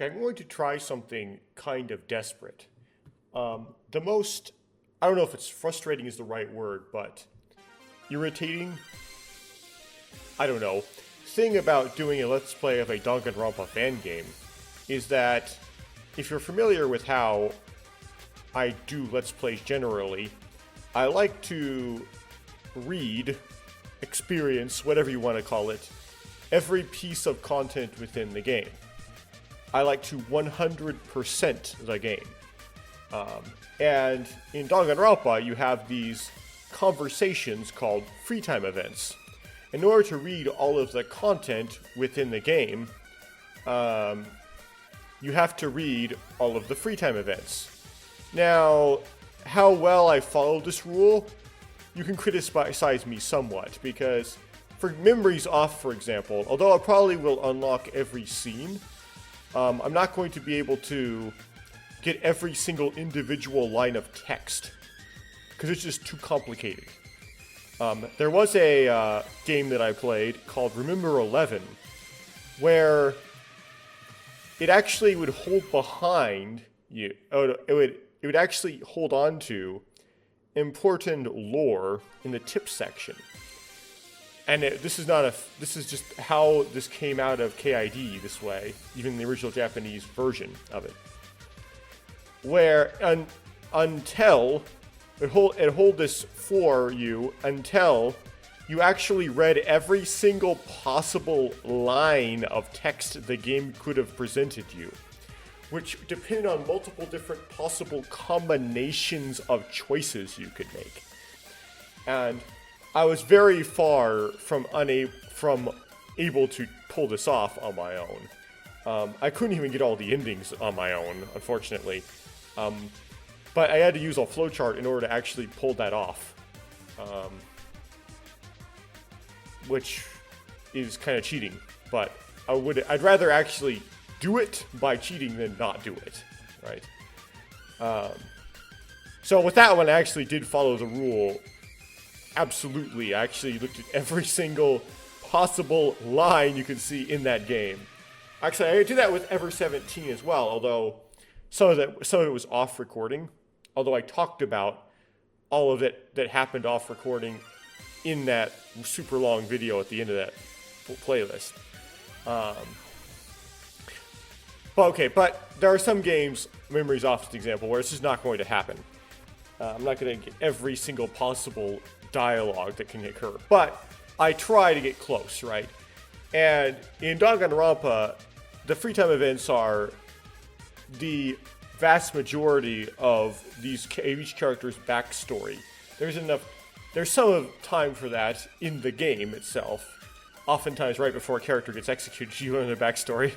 Okay, I'm going to try something kind of desperate. The most, I don't know if it's frustrating is the right word, but irritating, I don't know, thing about doing a Let's Play of a Danganranpa fan game is that if you're familiar with how I do Let's Plays generally, I like to read, experience, whatever you want to call it, every piece of content within the game. I like to 100% the game. And in Danganranpa, you have these conversations called free time events. In order to read all of the content within the game, you have to read all of the free time events. Now, how well I follow this rule, you can criticize me somewhat, because for Memories Off, for example, although I probably will unlock every scene, I'm not going to be able to get every single individual line of text, because it's just too complicated. There was a game that I played called Remember 11, where it actually would hold behind you. It would actually hold on to important lore in the tip section. And this is just how this came out of KID this way, even the original Japanese version of it. Where until it hold this for you until you actually read every single possible line of text the game could have presented you, which depended on multiple different possible combinations of choices you could make. And I was very far from able to pull this off on my own. I couldn't even get all the endings on my own, unfortunately. But I had to use a flowchart in order to actually pull that off. Which is kind of cheating, but I'd rather actually do it by cheating than not do it, right? So with that one, I actually did follow the rule. Absolutely, I actually looked at every single possible line you could see in that game. Actually, I did that with Ever 17 as well, although some of it was off recording. Although I talked about all of it that happened off recording in that super long video at the end of that playlist. But there are some games, Memories Off is an example, where it's just not going to happen. I'm not going to get every single possible dialogue that can occur, but I try to get close, right? And in Danganranpa, the free time events are the vast majority of each character's backstory. There's some time for that in the game itself. Oftentimes right before a character gets executed, you learn their backstory.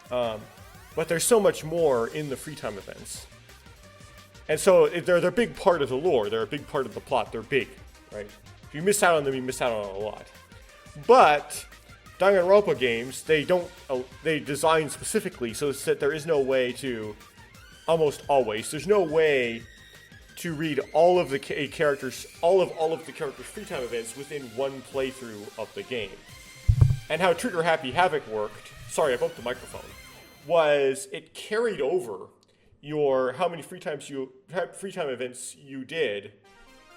But there's so much more in the free time events. And so they're a big part of the lore. They're a big part of the plot. They're big, right? If you miss out on them, you miss out on a lot. But Danganronpa games, they design specifically so that there is no way to, almost always, there's no way to read all of the characters' free time events within one playthrough of the game. And how Trigger Happy Havoc worked, sorry, I bumped the microphone, was it carried over how many free time events you did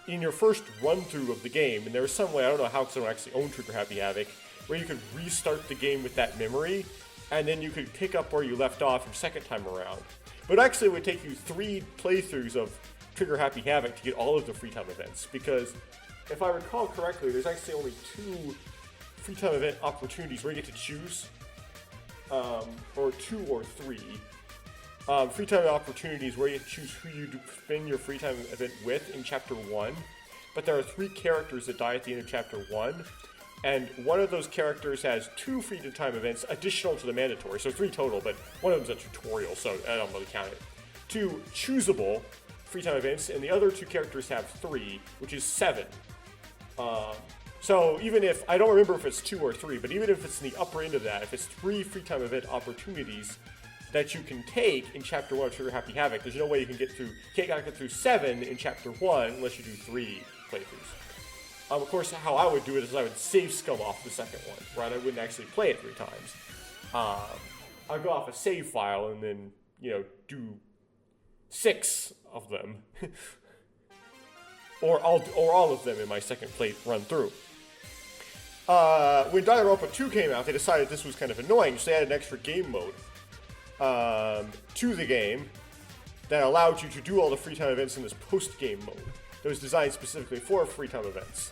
in your first run through of the game. And there was some way, I don't know how someone actually owned Trigger Happy Havoc, where you could restart the game with that memory, and then you could pick up where you left off your second time around. But actually it would take you 3 playthroughs of Trigger Happy Havoc to get all of the free time events, because if I recall correctly, there's actually only 2 free time event opportunities where you get to choose, or 2 or 3. Free time opportunities where you choose who you spend your free time event with in Chapter 1. But there are 3 characters that die at the end of Chapter 1. And one of those characters has 2 free time events additional to the mandatory. So 3 total, but one of them's a tutorial, so I don't really count it. 2 choosable free time events, and the other 2 characters have 3, which is 7. So even if, I don't remember if it's 2 or 3, but even if it's in the upper end of that, if it's 3 free time event opportunities that you can take in Chapter 1 of Trigger Happy Havoc, there's no way you can get through 7 in Chapter 1 unless you do 3 playthroughs. Of course, how I would do it is I would save scum off the second one, right? I wouldn't actually play it 3 times. I'll go off a save file and then, do 6 of them. or all of them in my second plate run through. When Danganranpa 2 came out, they decided this was kind of annoying, so they added an extra game mode to the game that allowed you to do all the free time events in this post-game mode that was designed specifically for free time events.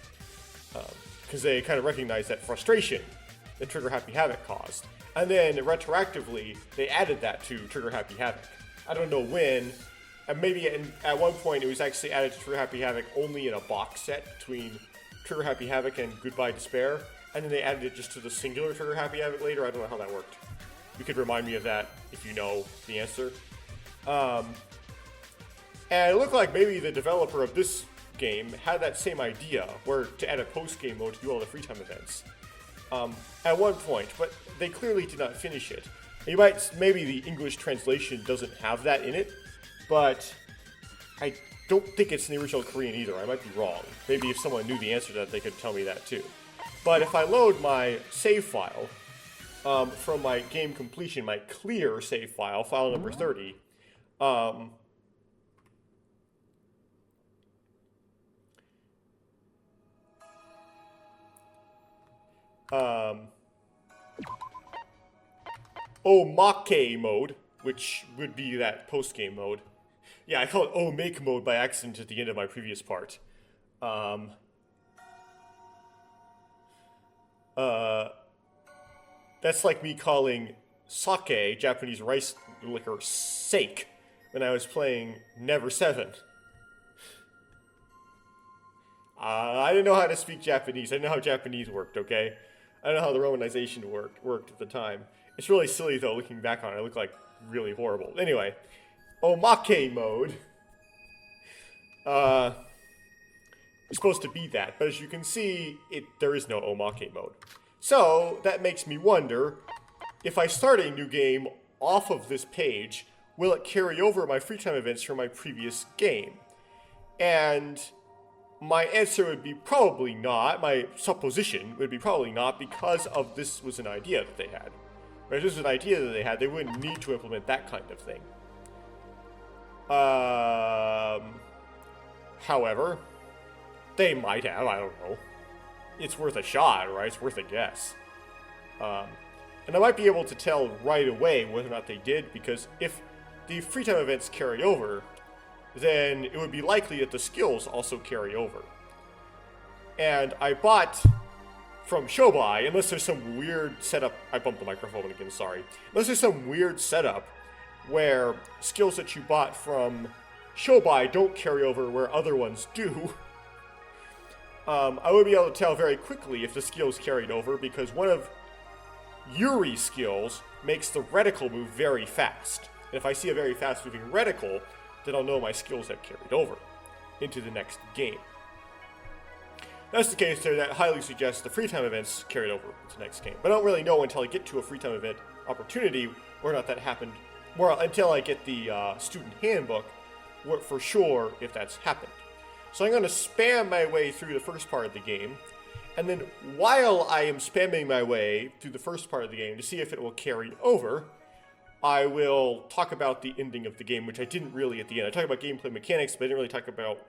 Because they kind of recognized that frustration that Trigger Happy Havoc caused. And then retroactively, they added that to Trigger Happy Havoc. I don't know when, and maybe at one point it was actually added to Trigger Happy Havoc only in a box set between Trigger Happy Havoc and Goodbye Despair, and then they added it just to the singular Trigger Happy Havoc later. I don't know how that worked. You could remind me of that if you know the answer. And it looked like maybe the developer of this game had that same idea, where to add a post-game mode to do all the free time events. At one point, but they clearly did not finish it. Maybe the English translation doesn't have that in it, but I don't think it's in the original Korean either. I might be wrong. Maybe if someone knew the answer to that, they could tell me that too. But if I load my save file from my game completion, my clear save file, file number 30, Omake mode, which would be that post-game mode. Yeah, I call it O-Make mode by accident at the end of my previous part. That's like me calling sake, Japanese rice liquor, sake, when I was playing Never 7. I didn't know how to speak Japanese. I didn't know how Japanese worked, okay? I don't know how the romanization worked at the time. It's really silly, though, looking back on it. I look like really horrible. Anyway, Omake mode. It's supposed to be that, but as you can see, there is no Omake mode. So, that makes me wonder, if I start a new game off of this page, will it carry over my free time events from my previous game? And my answer would be probably not. My supposition would be probably not, because of this was an idea that they had. If this was an idea that they had, they wouldn't need to implement that kind of thing. However, they might have, I don't know. It's worth a shot, right? It's worth a guess. And I might be able to tell right away whether or not they did, because if the free time events carry over, then it would be likely that the skills also carry over. And I bought from Shobai, unless there's some weird setup, I bumped the microphone again, sorry. Unless there's some weird setup where skills that you bought from Shobai don't carry over where other ones do, I would be able to tell very quickly if the skills carried over, because one of Yuri's skills makes the reticle move very fast. And if I see a very fast moving reticle, then I'll know my skills have carried over into the next game. That's the case there, that highly suggests the free time events carried over to the next game. But I don't really know until I get to a free time event opportunity whether or not that happened, until I get the student handbook for sure if that's happened. So I'm going to spam my way through the first part of the game, and then while I am spamming my way through the first part of the game to see if it will carry over, I will talk about the ending of the game, which I didn't really at the end. I talked about gameplay mechanics, but I didn't really talk about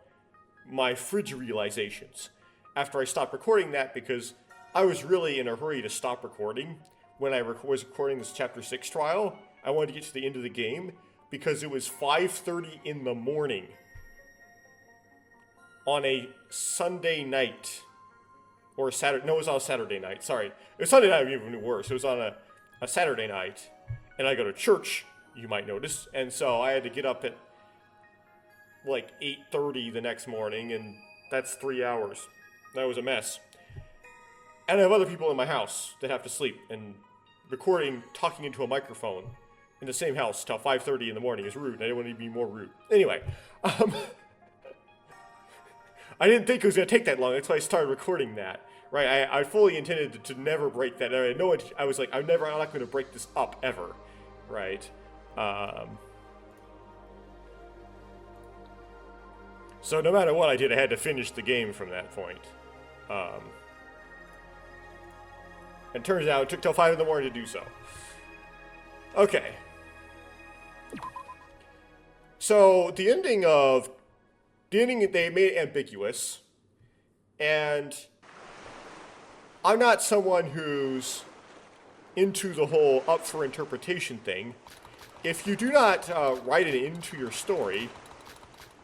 my fridge realizations after I stopped recording that, because I was really in a hurry to stop recording when I was recording this Chapter 6 trial. I wanted to get to the end of the game because it was 5:30 in the morning on a Sunday night. Or Saturday, no, it was on a Saturday night, sorry. It was Sunday night, even worse. It was on a Saturday night, and I go to church, you might notice, and so I had to get up at like 8:30 the next morning, and that's 3 hours. That was a mess. And I have other people in my house that have to sleep, and talking into a microphone in the same house till 5:30 in the morning is rude, and I didn't want to be more rude. Anyway, I didn't think it was going to take that long. That's why I started recording that. Right? I fully intended to never break that. I was like, I'm not going to break this up ever. Right? So no matter what I did, I had to finish the game from that point. And turns out it took till 5 in the morning to do so. Okay. So the ending they made it ambiguous, and I'm not someone who's into the whole up for interpretation thing. If you do not write it into your story,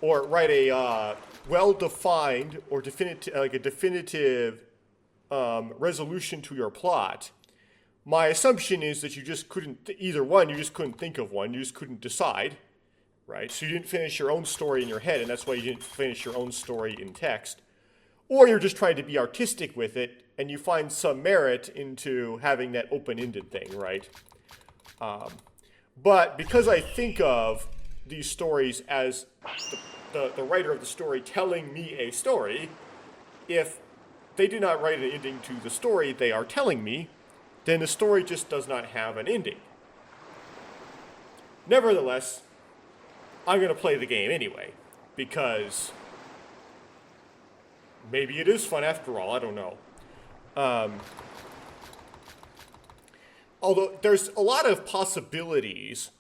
or write a well-defined or definitive resolution to your plot, my assumption is that you just couldn't, either one, you just couldn't think of one, you just couldn't decide, right? So you didn't finish your own story in your head, and that's why you didn't finish your own story in text. Or you're just trying to be artistic with it, and you find some merit into having that open-ended thing, right? But because I think of these stories as the writer of the story telling me a story, if they did not write an ending to the story they are telling me, then the story just does not have an ending. Nevertheless, I'm going to play the game anyway, because maybe it is fun after all, I don't know. Although there's a lot of possibilities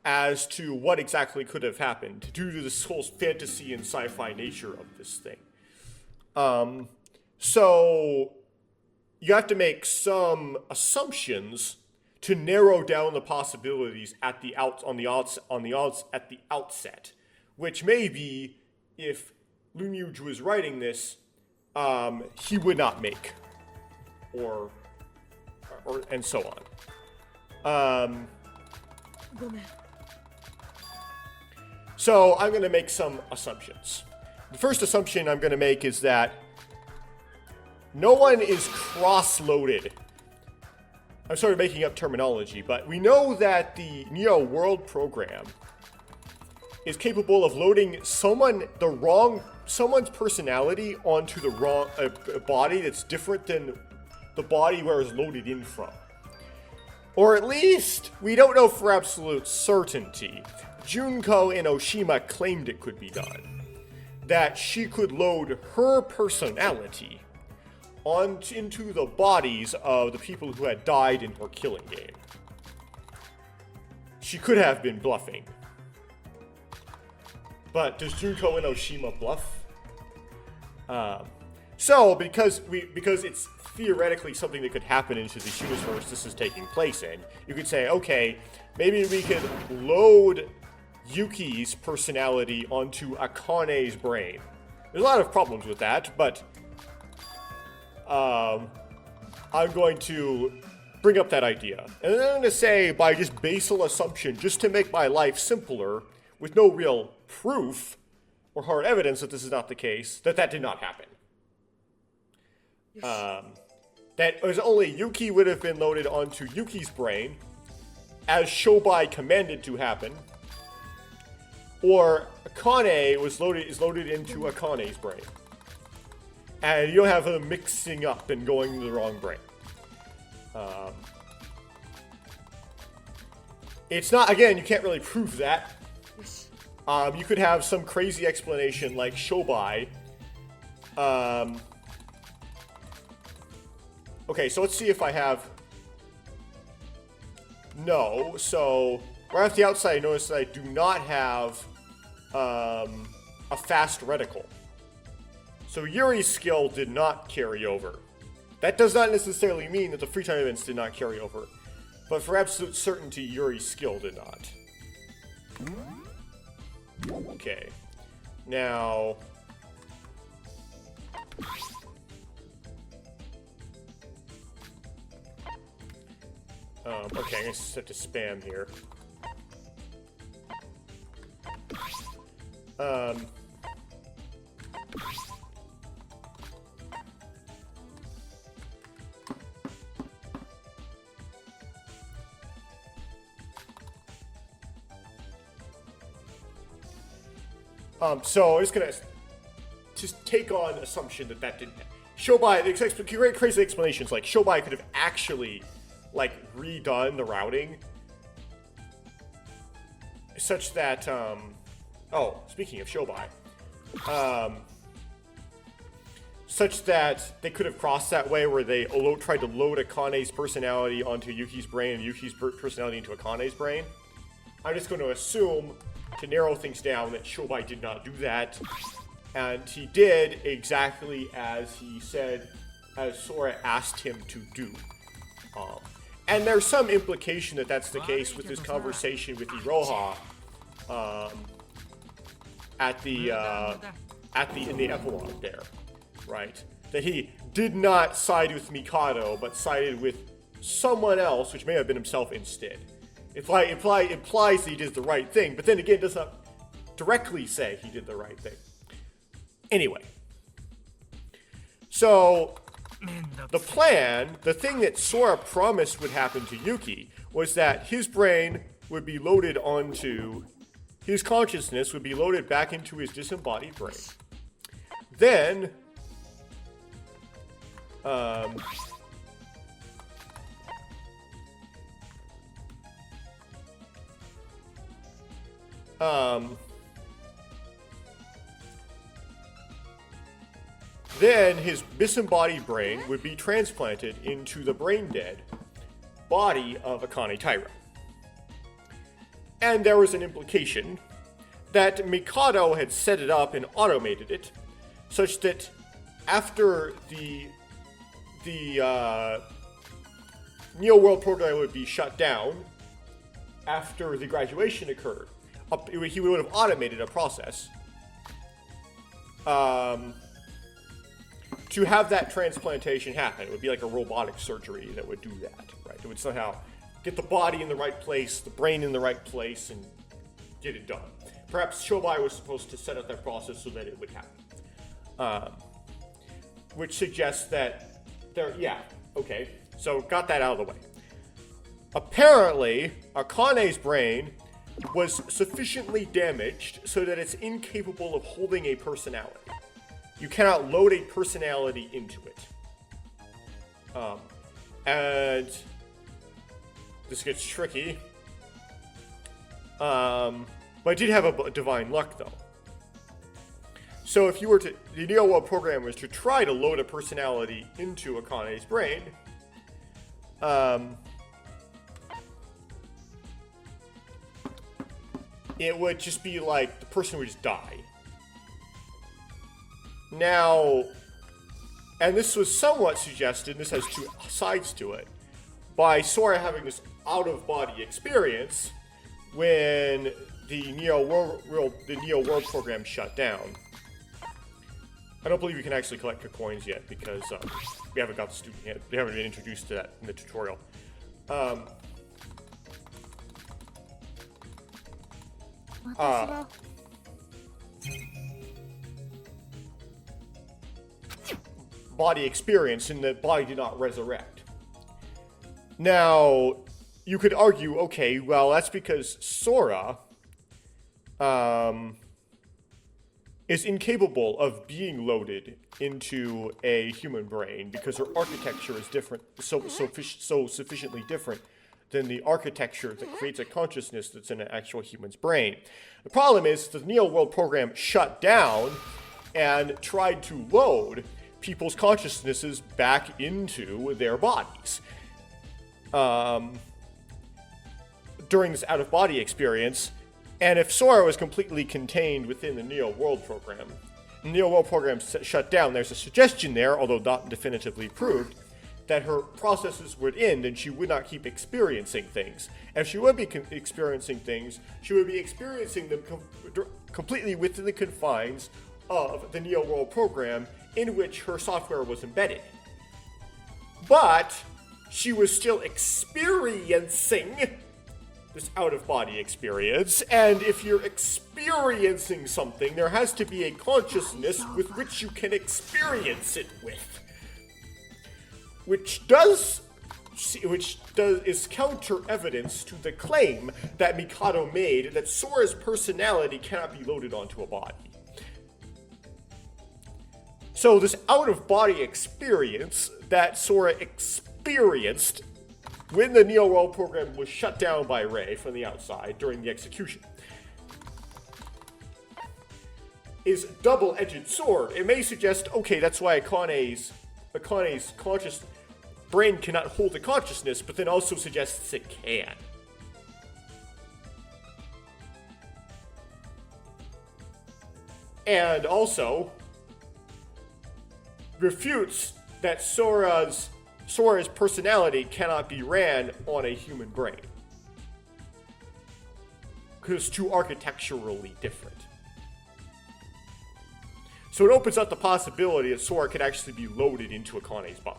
as to what exactly could have happened due to this whole fantasy and sci-fi nature of this thing. So you have to make some assumptions to narrow down the possibilities at the outset, which maybe if Lunuge was writing this, he would not make, or and so on. So I'm going to make some assumptions. The first assumption I'm going to make is that no one is cross-loaded. I'm sort of making up terminology, but we know that the Neo World program is capable of loading someone's personality onto the wrong body that's different than the body where it's loaded in from. Or at least, we don't know for absolute certainty. Junko and Oshima claimed it could be done. That she could load her personality into the bodies of the people who had died in her killing game. She could have been bluffing. But does Junko and Oshima bluff? So, because it's theoretically something that could happen into the universe this is taking place in, you could say, okay, maybe we could load Yuki's personality onto Akane's brain. There's a lot of problems with that, but I'm going to bring up that idea. And then I'm going to say, by just basal assumption, just to make my life simpler, with no real proof or hard evidence that this is not the case, that did not happen. Yes. That it was only Yuki would have been loaded onto Yuki's brain, as Shobai commanded to happen, or Akane is loaded into Akane's brain. And you don't have them mixing up and going to the wrong brain. It's not, again, you can't really prove that. You could have some crazy explanation like Shobai. Okay, so let's see if I have... No, so right off the outside, I notice that I do not have a fast reticle. So Yuri's skill did not carry over. That does not necessarily mean that the free time events did not carry over, but for absolute certainty, Yuri's skill did not. Okay. Now... okay, I'm going to set to spam here. So I'm just going to take on assumption that didn't happen. Shobai, crazy explanations, like Shobai could have actually redone the routing such that, oh, speaking of Shobai, such that they could have crossed that way where they tried to load Akane's personality onto Yuki's brain and Yuki's personality into Akane's brain. I'm just going to assume, to narrow things down, that Shobai did not do that. And he did exactly as he said, as Sora asked him to do. And there's some implication that that's the case with his conversation with Iroha in the epilogue there, right? That he did not side with Mikado, but sided with someone else, which may have been himself instead. It implies that he did the right thing, but then again, it does not directly say he did the right thing. Anyway, so the plan, the thing that Sora promised would happen to Yuki, was that his brain would be loaded onto, his consciousness would be loaded back into his disembodied brain. Then, then his disembodied brain would be transplanted into the brain-dead body of Akane Taira. And there was an implication that Mikado had set it up and automated it, such that after the Neo World program would be shut down, after the graduation occurred, he would have automated a process to have that transplantation happen. It would be like a robotic surgery that would do that, right? It would somehow get the body in the right place, the brain in the right place, and get it done. Perhaps Shobai was supposed to set up that process so that it would happen. Which suggests that okay, so got that out of the way. Apparently, Akane's brain was sufficiently damaged so that it's incapable of holding a personality. You cannot load a personality into it. And this gets tricky. But I did have a divine luck, though. So if you were to, the Neo World program was to try to load a personality into Akane's brain, it would just be like the person would just die. Now, and this was somewhat suggested, and this has two sides to it, by Sora having this out-of-body experience when the Neo World program shut down. I don't believe you can actually collect coins yet because we haven't got the student yet. They haven't been introduced to that in the tutorial. Body experience, and the body did not resurrect. Now, you could argue, okay, well, that's because Sora is incapable of being loaded into a human brain because her architecture is different, so sufficiently different than the architecture that creates a consciousness that's in an actual human's brain. The problem is the Neo World program shut down and tried to load people's consciousnesses back into their bodies. During this out-of-body experience, and if Sora was completely contained within the Neo World program, shut down, there's a suggestion there, although not definitively proved, that her processes would end and she would not keep experiencing things. And if she would be experiencing things, she would be experiencing them completely within the confines of the Neo World program in which her software was embedded. But she was still experiencing this out-of-body experience, and if you're experiencing something, there has to be a consciousness with which you can experience it with. Which is counter evidence to the claim that Mikado made that Sora's personality cannot be loaded onto a body. So this out-of-body experience that Sora experienced when the Neo World program was shut down by Rei from the outside during the execution is double-edged sword. It may suggest, okay, that's why Akane's conscious brain cannot hold a consciousness, but then also suggests it can. And also refutes that Sora's personality cannot be ran on a human brain, because it's too architecturally different. So it opens up the possibility that Sora could actually be loaded into Akane's body.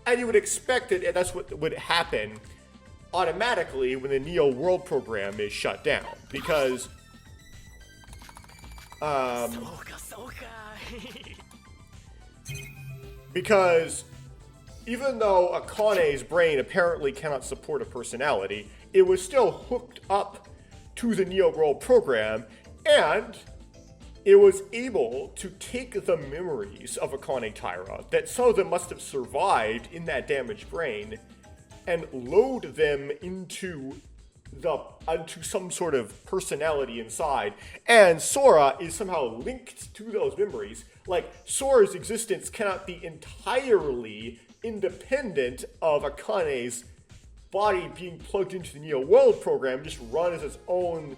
And you would expect that that's what would happen automatically when the Neo World program is shut down, because because even though Akane's brain apparently cannot support a personality, it was still hooked up to the Neo World program, and it was able to take the memories of Akane Taira, that some of them must have survived in that damaged brain, and load them into some sort of personality inside. And Sora is somehow linked to those memories. Like, Sora's existence cannot be entirely independent of Akane's body being plugged into the Neo World program, just run as its own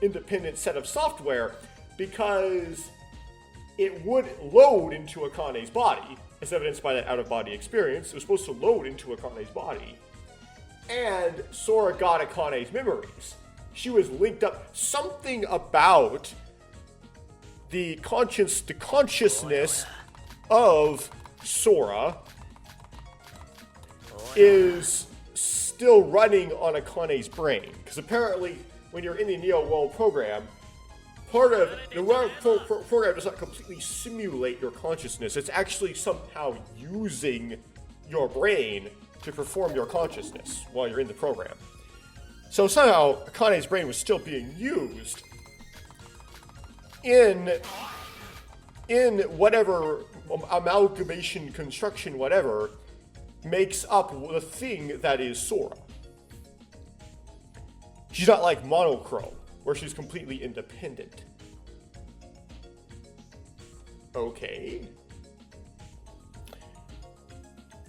independent set of software, because it would load into Akane's body, as evidenced by that out-of-body experience. It was supposed to load into Akane's body. And Sora got Akane's memories. She was linked up. Something about the consciousness of Sora is still running on Akane's brain. Because apparently, when you're in the Neo World program, part of the World program does not completely simulate your consciousness. It's actually somehow using your brain to perform your consciousness while you're in the program. So somehow, Akane's brain was still being used in whatever amalgamation, construction, whatever, makes up the thing that is Sora. She's not like Monochrome, where she's completely independent. Okay.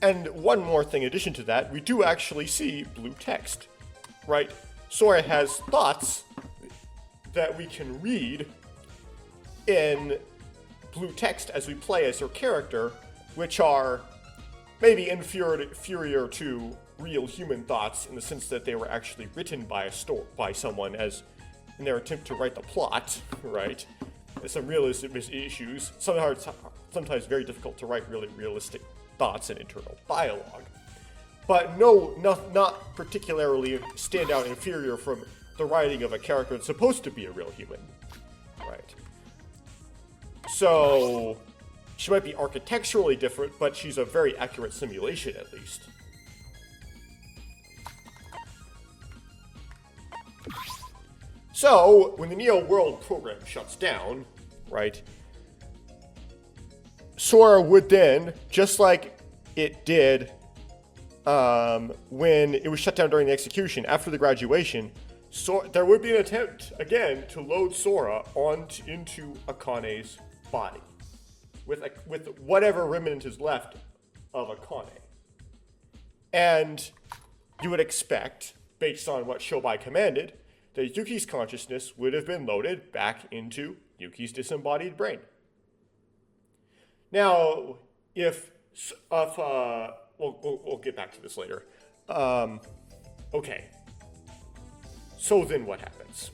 And one more thing in addition to that, we do actually see blue text, right? Sora has thoughts that we can read in blue text as we play as her character, which are maybe inferior to real human thoughts in the sense that they were actually written by someone as in their attempt to write the plot, right? There's some realistic issues. Sometimes very difficult to write really realistic thoughts and internal dialogue, but not particularly stand out inferior from the writing of a character that's supposed to be a real human, right? So she might be architecturally different, but she's a very accurate simulation at least. So when the Neo World program shuts down, right, Sora would then, just like it did when it was shut down during the execution, after the graduation, there would be an attempt, again, to load Sora into Akane's body, with whatever remnant is left of Akane. And you would expect, based on what Shobai commanded, that Yuki's consciousness would have been loaded back into Yuki's disembodied brain. Now, we'll get back to this later. Okay. So then what happens?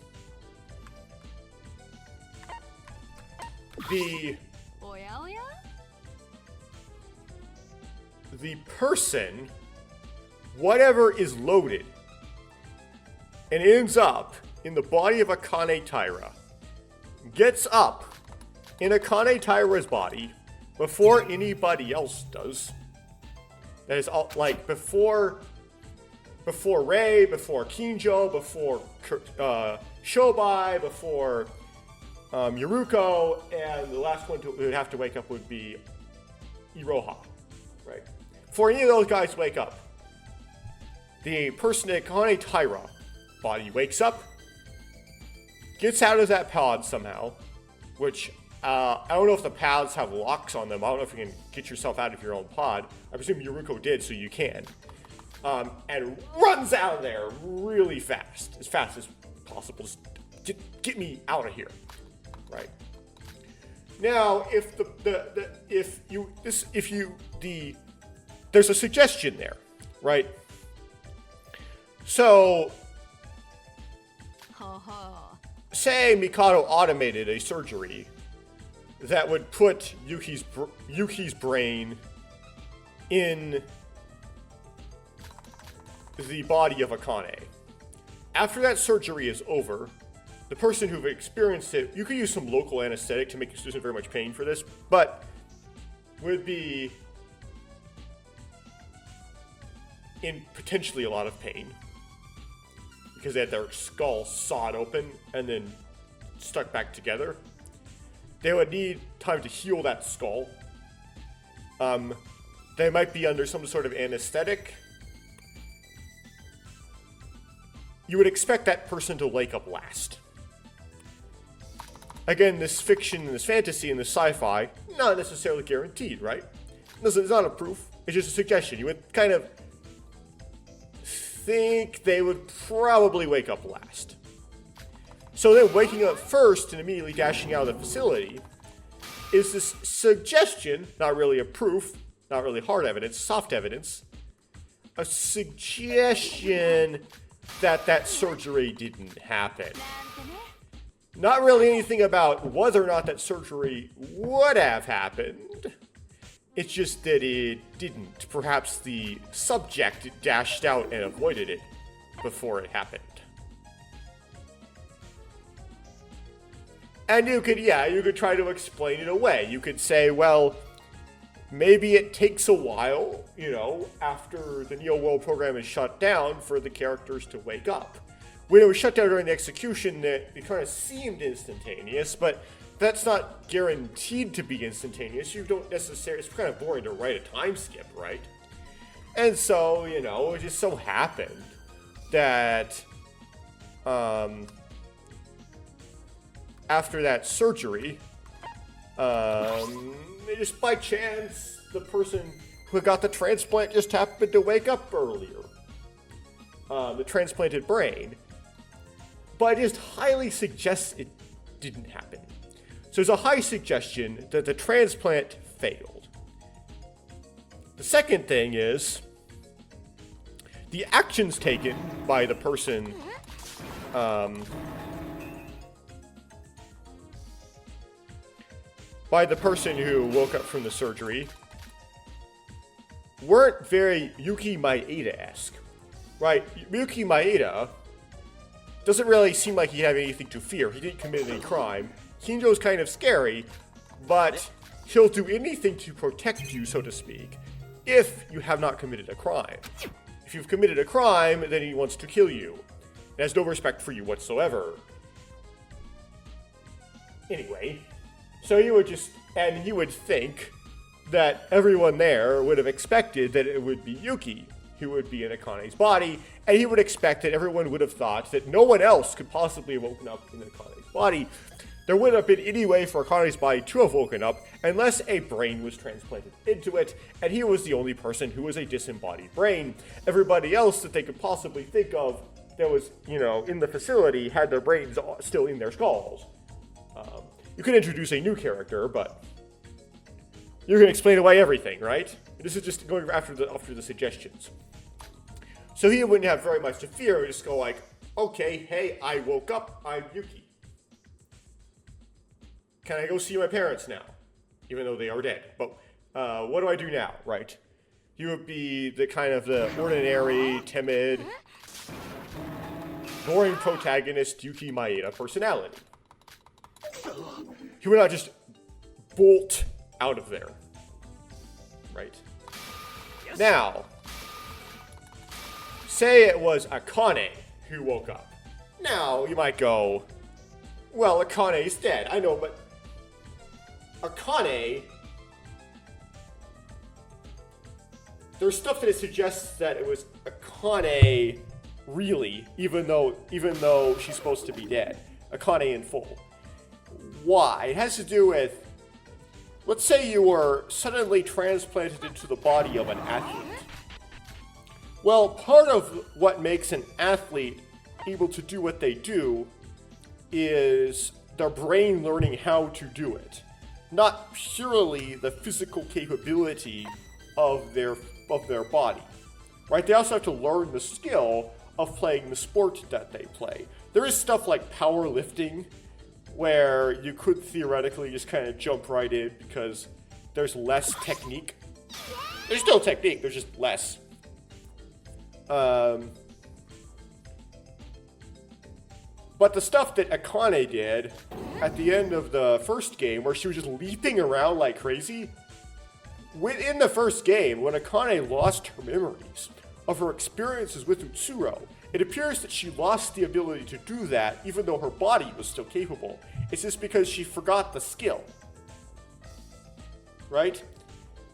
The person, whatever is loaded, and ends up in the body of Akane Taira, gets up in Akane Taira's body before anybody else does. That is all, like, before Rei, before Kinjo, before Shobai, before Yuruko, and the last one who would have to wake up would be Iroha, right? Before any of those guys wake up, the person at Akane Taira body wakes up, gets out of that pod somehow, which I don't know if the paths have locks on them. I don't know if you can get yourself out of your own pod. I presume Yuriko did, so you can. And runs out of there really fast as possible. Just get me out of here, right? Now, there's a suggestion there, right? So, say Mikado automated a surgery that would put Yuki's brain in the body of Akane. After that surgery is over, the person who experienced it, you could use some local anesthetic to make it isn't very much pain for this, but would be in potentially a lot of pain because they had their skull sawed open and then stuck back together. They would need time to heal that skull. They might be under some sort of anesthetic. You would expect that person to wake up last. Again, this fiction and this fantasy and this sci-fi, not necessarily guaranteed, right? It's not a proof. It's just a suggestion. You would kind of think they would probably wake up last. So then waking up first and immediately dashing out of the facility is this suggestion, not really a proof, not really hard evidence, soft evidence, a suggestion that surgery didn't happen. Not really anything about whether or not that surgery would have happened. It's just that it didn't. Perhaps the subject dashed out and avoided it before it happened. And you could try to explain it away. You could say, well, maybe it takes a while, after the Neo World program is shut down for the characters to wake up. When it was shut down during the execution, it kind of seemed instantaneous, but that's not guaranteed to be instantaneous. You don't necessarily, it's kind of boring to write a time skip, right? And so, it just so happened that, after that surgery, just by chance, the person who got the transplant just happened to wake up earlier. The transplanted brain. But it just highly suggests it didn't happen. So there's a high suggestion that the transplant failed. The second thing is the actions taken by the person who woke up from the surgery weren't very Yuki Maeda-esque, right? Yuki Maeda doesn't really seem like he had anything to fear. He didn't commit any crime. Kinjo's kind of scary, but he'll do anything to protect you, so to speak, if you have not committed a crime. If you've committed a crime, then he wants to kill you. He has no respect for you whatsoever. Anyway, so you would think that everyone there would have expected that it would be Yuki who would be in Akane's body, and he would expect that everyone would have thought that no one else could possibly have woken up in Akane's body. There wouldn't have been any way for Akane's body to have woken up unless a brain was transplanted into it, and he was the only person who was a disembodied brain. Everybody else that they could possibly think of that was, in the facility had their brains still in their skulls. You could introduce a new character, but you're going to explain away everything, right? This is just going after the suggestions. So he wouldn't have very much to fear. He would just go like, okay, hey, I woke up, I'm Yuki. Can I go see my parents now? Even though they are dead. But what do I do now, right? You would be the ordinary, timid, boring protagonist Yuki Maeda personality. He would not just bolt out of there. Right? Yes. Now, say it was Akane who woke up. Now, you might go, well, Akane's dead. I know, but Akane, there's stuff that it suggests that it was Akane really, even though she's supposed to be dead. Akane in full. why. It has to do with, let's say you were suddenly transplanted into the body of an athlete. Well, part of what makes an athlete able to do what they do is their brain learning how to do it. Not purely the physical capability of their body, right? They also have to learn the skill of playing the sport that they play. There is stuff like powerlifting, where you could theoretically just kind of jump right in because there's less technique. There's still technique, there's just less. But the stuff that Akane did at the end of the first game, where she was just leaping around like crazy, within the first game, when Akane lost her memories of her experiences with Utsuro, it appears that she lost the ability to do that even though her body was still capable. It's just because she forgot the skill. Right?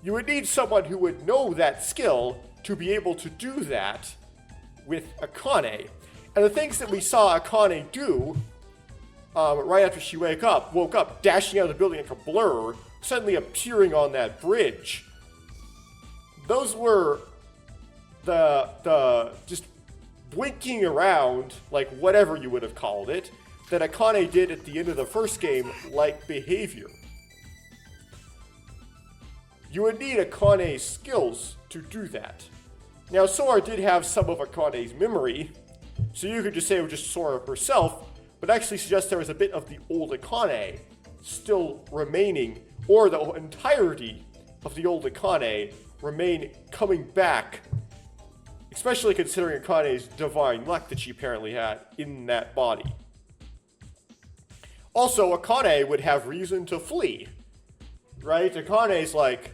You would need someone who would know that skill to be able to do that with Akane. And the things that we saw Akane do right after she woke up, dashing out of the building like a blur, suddenly appearing on that bridge, those were the just blinking around, like whatever you would have called it, that Akane did at the end of the first game like behavior. You would need Akane's skills to do that. Now, Sora did have some of Akane's memory, so you could just say it was just Sora herself, but actually suggest there was a bit of the old Akane still remaining, or the entirety of the old Akane coming back, especially considering Akane's divine luck that she apparently had in that body. Also, Akane would have reason to flee, right? Akane's like,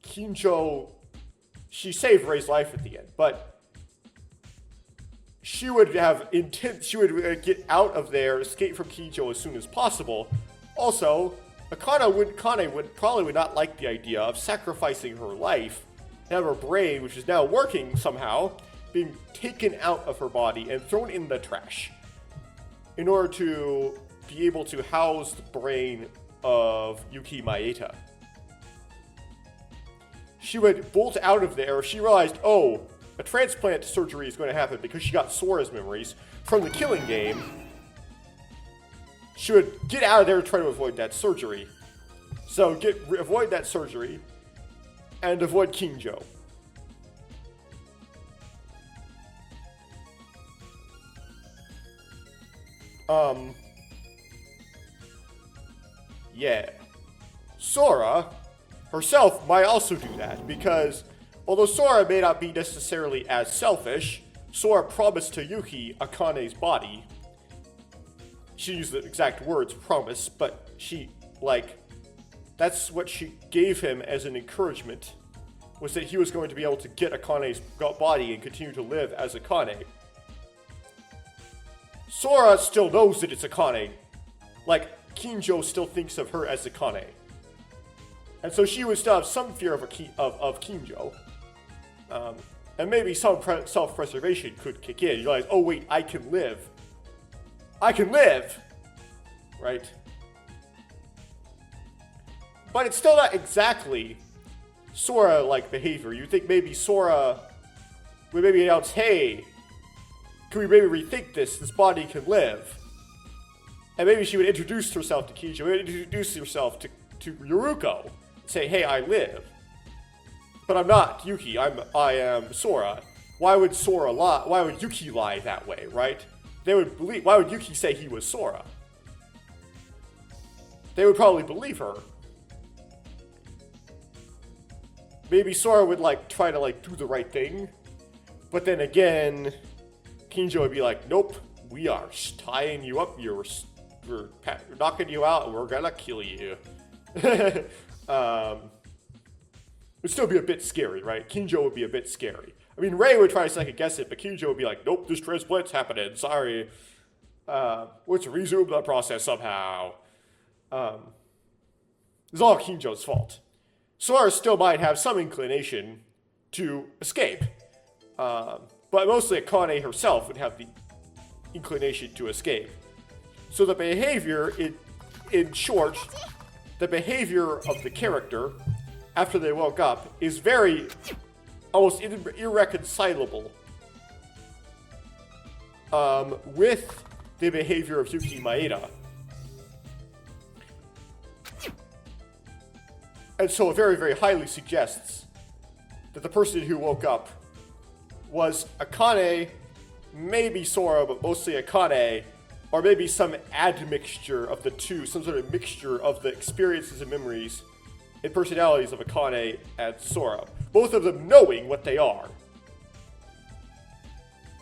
Kinjo, she saved Rei's life at the end, but she would have intent, she would get out of there, escape from Kinjo as soon as possible. Also, Akane would probably not like the idea of sacrificing her life and have her brain, which is now working somehow, being taken out of her body and thrown in the trash in order to be able to house the brain of Yuki Maeda. She would bolt out of there if she realized, oh, a transplant surgery is going to happen because she got Sora's memories from the Killing game. She would get out of there and try to avoid that surgery. So avoid that surgery and avoid Kinjo. Yeah. Sora herself might also do that, because although Sora may not be necessarily as selfish, Sora promised to Yuki Akane's body. She used the exact words, promise, but that's what she gave him as an encouragement, was that he was going to be able to get Akane's body and continue to live as Akane. Sora still knows that it's Akane. Like, Kinjo still thinks of her as Akane. And so she would still have some fear of Kinjo. And maybe some self-preservation could kick in. You realize, oh wait, I can live. I can live! Right? But it's still not exactly Sora-like behavior. You'd think maybe Sora would maybe announce, hey, can we maybe rethink this? This body can live. And maybe she would introduce herself to Kinjo, would introduce herself to Yoruko. Say, hey, I live. But I'm not Yuki, I am Sora. Why would Sora lie? Why would Yuki lie that way, right? They would believe, why would Yuki say he was Sora? They would probably believe her. Maybe Sora would try to do the right thing. But then again, Kinjo would be like, nope, we are tying you up, we're knocking you out, and we're gonna kill you. Would still be a bit scary, right? Kinjo would be a bit scary. I mean, Rei would try to second guess it, but Kinjo would be like, nope, this transplant's happening, sorry. Let's resume the process somehow. It's all Kinjo's fault. Sora still might have some inclination to escape. But mostly Akane herself would have the inclination to escape. So the behavior, in short, the behavior of the character after they woke up is very, almost irreconcilable with the behavior of Yuki Maeda. And so it very, very highly suggests that the person who woke up was Akane, maybe Sora, but mostly Akane, or maybe some admixture of the two, some sort of mixture of the experiences and memories and personalities of Akane and Sora. Both of them knowing what they are.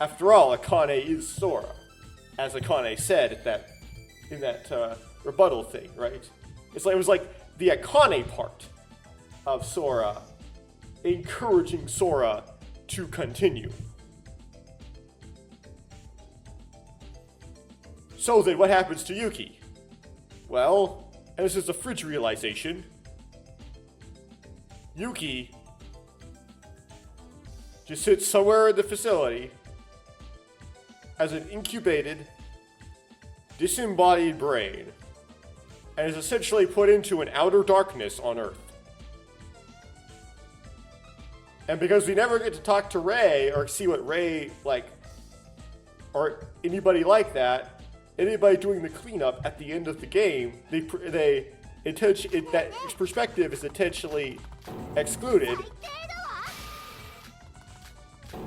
After all, Akane is Sora, as Akane said in that rebuttal thing, right? It was like the Akane part of Sora encouraging Sora to continue. So then what happens to Yuki? Well, and this is a fridge realization, Yuki just sits somewhere in the facility as an incubated, disembodied brain, and is essentially put into an outer darkness on Earth. And because we never get to talk to Rei or see what Rei, or anybody like that, anybody doing the cleanup at the end of the game, that perspective is intentionally excluded.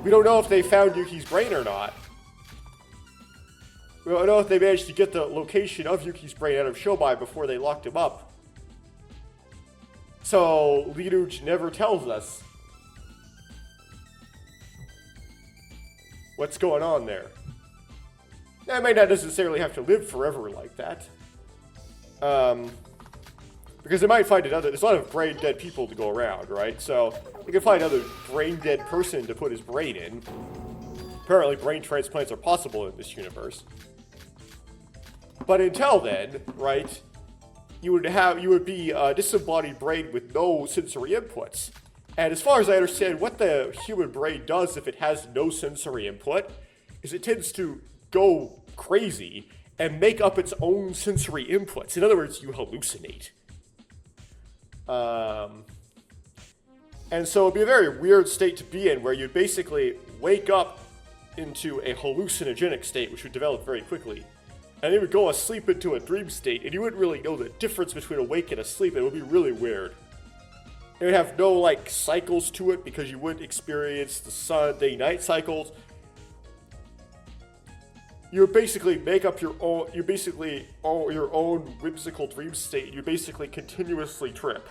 We don't know if they found Yuki's brain or not. We don't know if they managed to get the location of Yuki's brain out of Shobai before they locked him up. So, Lineage never tells us what's going on there. They might not necessarily have to live forever like that. Because they might find there's a lot of brain dead people to go around, right? So, they can find another brain dead person to put his brain in. Apparently, brain transplants are possible in this universe. But until then, right, you would be a disembodied brain with no sensory inputs. And as far as I understand, what the human brain does if it has no sensory input is it tends to go crazy and make up its own sensory inputs. In other words, you hallucinate. And so it'd be a very weird state to be in, where you basically wake up into a hallucinogenic state, which would develop very quickly. And you would go asleep into a dream state, and you wouldn't really know the difference between awake and asleep. It would be really weird. It would have no, cycles to it, because you wouldn't experience the sun, day-night cycles. You would basically make up your own, your own whimsical dream state. You basically continuously trip.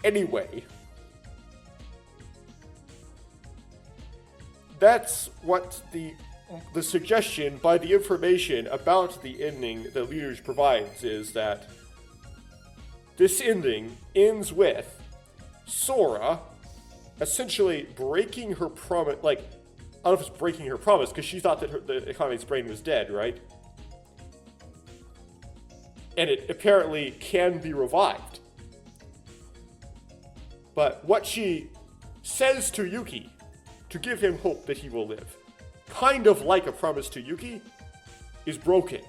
Anyway. That's what the suggestion by the information about the ending that Lineage provides is that this ending ends with Sora essentially breaking her promise. I don't know if it's breaking her promise, because she thought that the Akane's brain was dead, right? And it apparently can be revived. But what she says to Yuki to give him hope that he will live, kind of like a promise to Yuki, is broken.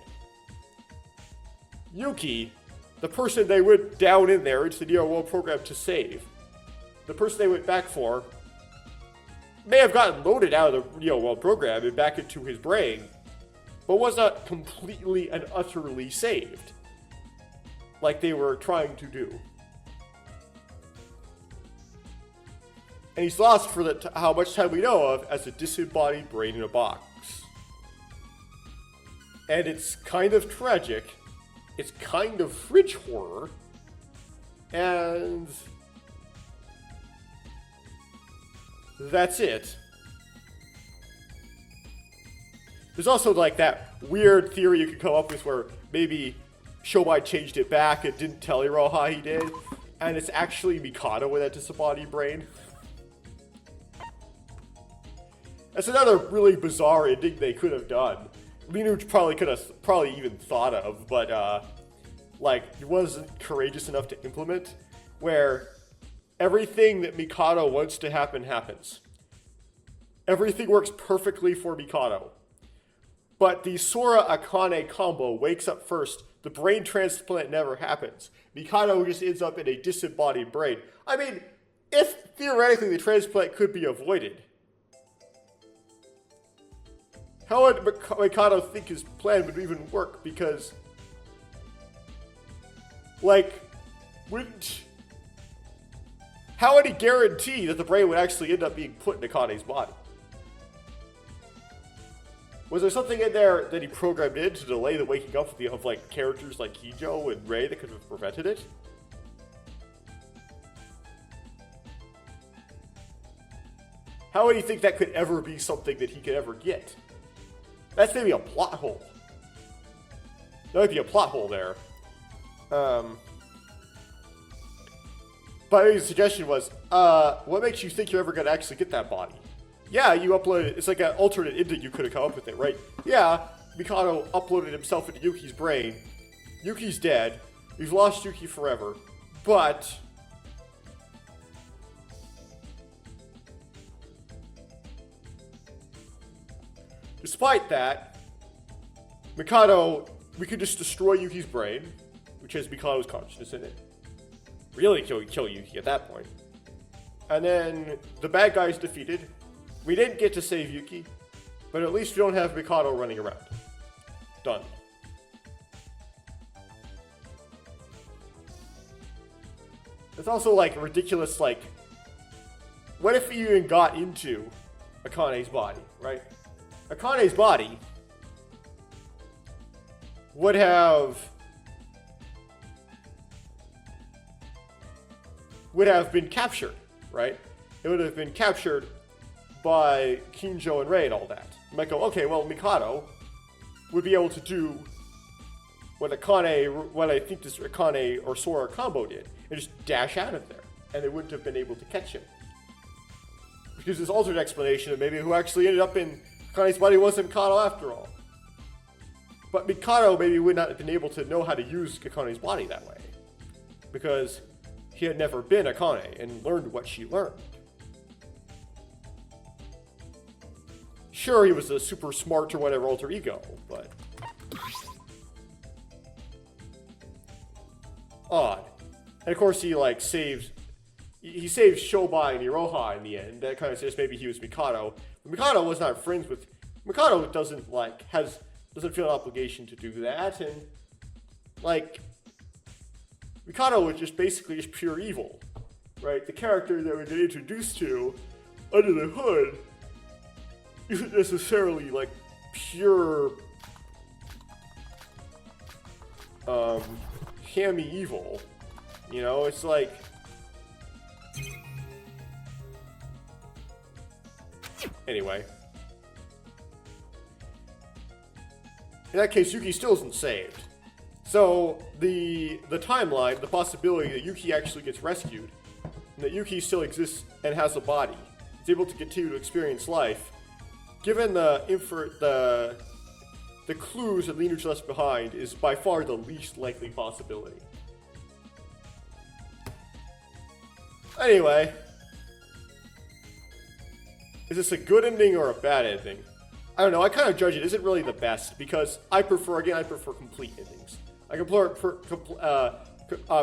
Yuki, the person they went down in there into the Neo World program to save, the person they went back for, may have gotten loaded out of the Neo World program and back into his brain, but was not completely and utterly saved, like they were trying to do. And he's lost for how much time we know of as a disembodied brain in a box. And it's kind of tragic. It's kind of fridge horror. And that's it. There's also that weird theory you could come up with where maybe Shobai changed it back and didn't tell Iroha he did. And it's actually Mikado with that disembodied brain. That's another really bizarre ending they could have done. Lineage probably could have even thought of, but he wasn't courageous enough to implement. Where everything that Mikado wants to happen happens. Everything works perfectly for Mikado. But the Sora-Akane combo wakes up first. The brain transplant never happens. Mikado just ends up in a disembodied brain. I mean, if theoretically the transplant could be avoided, how would Mikado think his plan would even work? Because, like, how would he guarantee that the brain would actually end up being put in Akane's body? Was there something in there that he programmed in to delay the waking up of like characters like Kijo and Rei that could have prevented it? How would he think that could ever be something that he could ever get? That's maybe a plot hole. There might be a plot hole there. But the suggestion was, what makes you think you're ever going to actually get that body? Yeah, you uploaded, it's like an alternate ending you could have come up with it, right? Yeah, Mikado uploaded himself into Yuki's brain. Yuki's dead. We've lost Yuki forever. But despite that, Mikado, we could just destroy Yuki's brain, which has Mikado's consciousness in it. Really kill Yuki at that point. And then the bad guy's defeated. We didn't get to save Yuki, but at least we don't have Mikado running around. Done. It's also like ridiculous, like, what if he even got into Akane's body, right? Akane's body would have been captured, right? It would have been captured by Kinjo and Rei and all that. You might go, okay, well, Mikado would be able to do what I think this Akane or Sora combo did, and just dash out of there, and they wouldn't have been able to catch him. Because this alternate explanation of maybe who actually ended up in Akane's body wasn't Mikado after all. But Mikado maybe would not have been able to know how to use Akane's body that way, because he had never been Akane and learned what she learned. Sure, he was a super smart or whatever alter ego, but odd. And of course, he like saves Shobai and Iroha in the end. That kind of says maybe he was Mikado. But Mikado was not friends with. Mikado doesn't feel an obligation to do that, and like Mikado was just basically just pure evil, right? The character that we get introduced to under the hood isn't necessarily like pure hammy evil. You know, it's like anyway. In that case, Yuki still isn't saved. So the timeline, the possibility that Yuki actually gets rescued, and that Yuki still exists and has a body, is able to continue to experience life, given the clues that Lineage left behind, is by far the least likely possibility. Anyway, is this a good ending or a bad ending? I don't know, I kind of judge it isn't really the best, because I prefer complete endings. I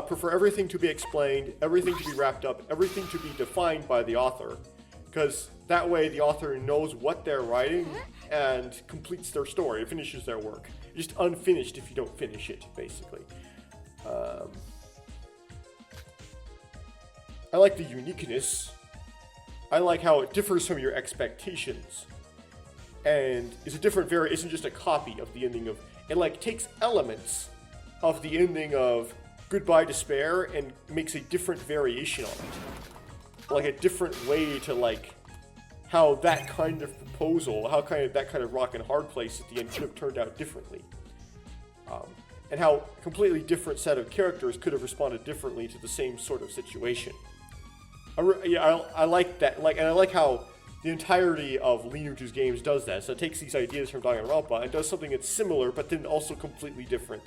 prefer everything to be explained, everything to be wrapped up, everything to be defined by the author, because that way the author knows what they're writing and completes their story, finishes their work. It's just unfinished if you don't finish it, basically. I like the uniqueness. I like how it differs from your expectations. And isn't just a copy of the ending of, it like takes elements of the ending of Goodbye Despair and makes a different variation on it. Like a different way to like, how that kind of proposal, that kind of rock and hard place at the end could have turned out differently. And how a completely different set of characters could have responded differently to the same sort of situation. I like that, and I like how the entirety of Lineage's games does that. So it takes these ideas from Danganranpa and does something that's similar, but then also completely different.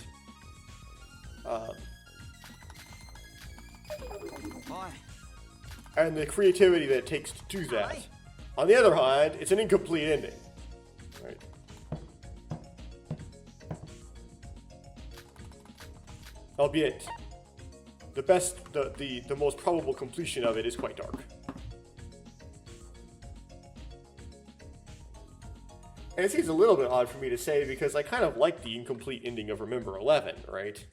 and the creativity that it takes to do that. On the other hand, it's an incomplete ending. Right? Albeit, the most probable completion of it is quite dark. And it seems a little bit odd for me to say because I kind of like the incomplete ending of Remember 11, right?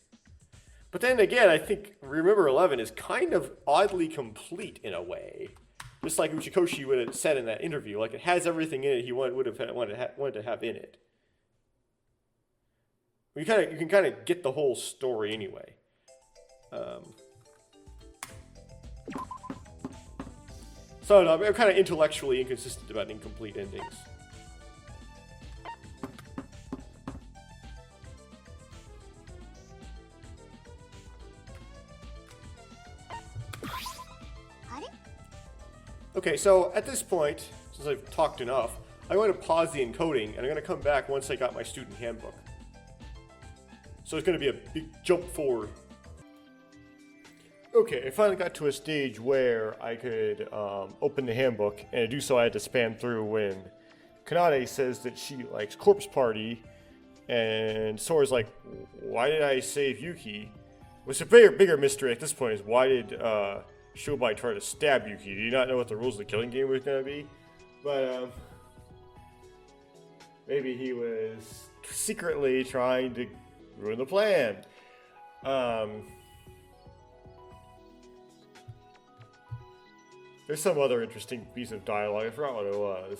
But then again, I think Remember 11 is kind of oddly complete in a way. Just like Uchikoshi would have said in that interview, like it has everything in it he wanted to have in it. You can kind of get the whole story anyway. So I don't know, I'm kind of intellectually inconsistent about incomplete endings. Okay, so at this point, since I've talked enough, I'm going to pause the encoding, and I'm going to come back once I got my student handbook. So it's going to be a big jump forward. Okay, I finally got to a stage where I could open the handbook, and to do so I had to span through when Kanade says that she likes Corpse Party, and Sora's like, why did I save Yuki? What's a bigger mystery at this point is why did Shobai tried to stab Yuki. Do you not know what the rules of the killing game was going to be? But, maybe he was secretly trying to ruin the plan. There's some other interesting piece of dialogue. I forgot what it was.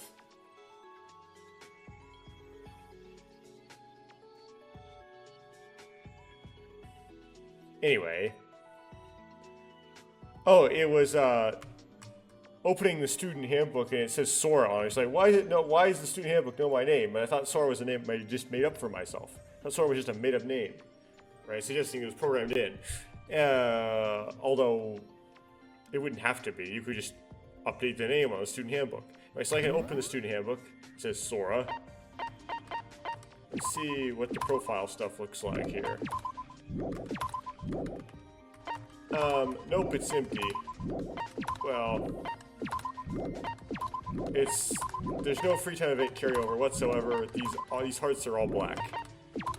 Anyway. Oh, it was opening the student handbook and it says Sora on it. It's like, why does the student handbook know my name? And I thought Sora was a name I just made up for myself. I thought Sora was just a made up name. Right? Suggesting it was programmed in. Although it wouldn't have to be. You could just update the name on the student handbook. Right, so I can open the student handbook. It says Sora. Let's see what the profile stuff looks like here. Nope, it's empty. Well, there's no free time event carryover whatsoever. These hearts are all black.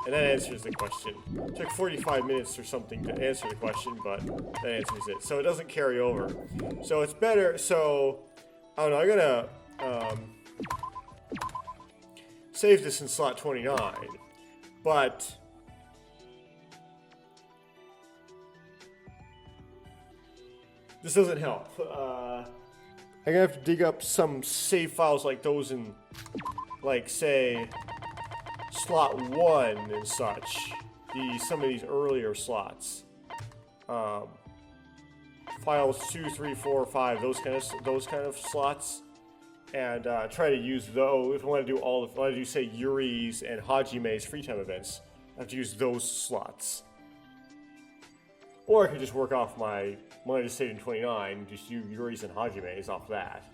And that answers the question. It took 45 minutes or something to answer the question, but that answers it. So it doesn't carry over. So it's better, so, I don't know, I'm gonna, save this in slot 29, but this doesn't help. I'm gonna have to dig up some save files like those in, like, say, slot 1 and such. Some of these earlier slots. Files 2, 3, 4, 5, those kind of slots. And try to use those. If I want to do, say, Yuri's and Hajime's free time events, I have to use those slots. Or I could just work off my one I just saved in 29, just use Yuri's and Hajime's off that.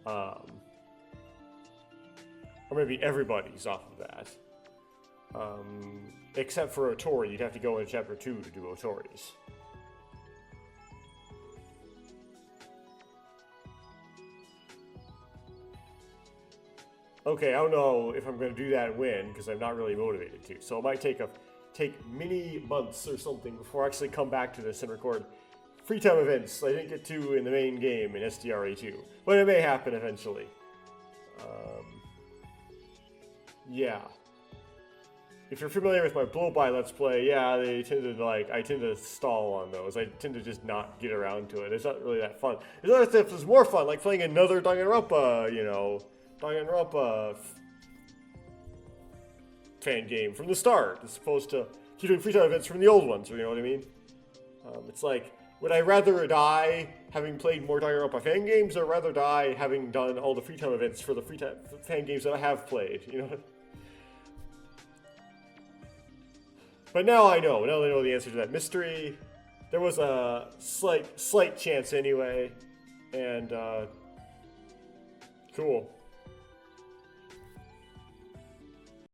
Or maybe everybody's off of that. Except for Otori, you'd have to go into chapter 2 to do Otori's. Okay, I don't know if I'm going to do that and win, because I'm not really motivated to. So it might take many months or something before I actually come back to this and record free time events I didn't get to in the main game in SDRA2. But it may happen eventually. Yeah. If you're familiar with my blow-by Let's Play, yeah, I tend to stall on those. I tend to just not get around to it. It's not really that fun. There's other stuff that's more fun, like playing another Danganranpa, Danganranpa fan game from the start, as opposed to doing free time events from the old ones, you know what I mean? It's like, would I rather die having played more Danganranpa fan games, or rather die having done all the free time events for the free time fan games that I have played, you know? But now I know. Now I know the answer to that mystery. There was a slight chance anyway, and cool.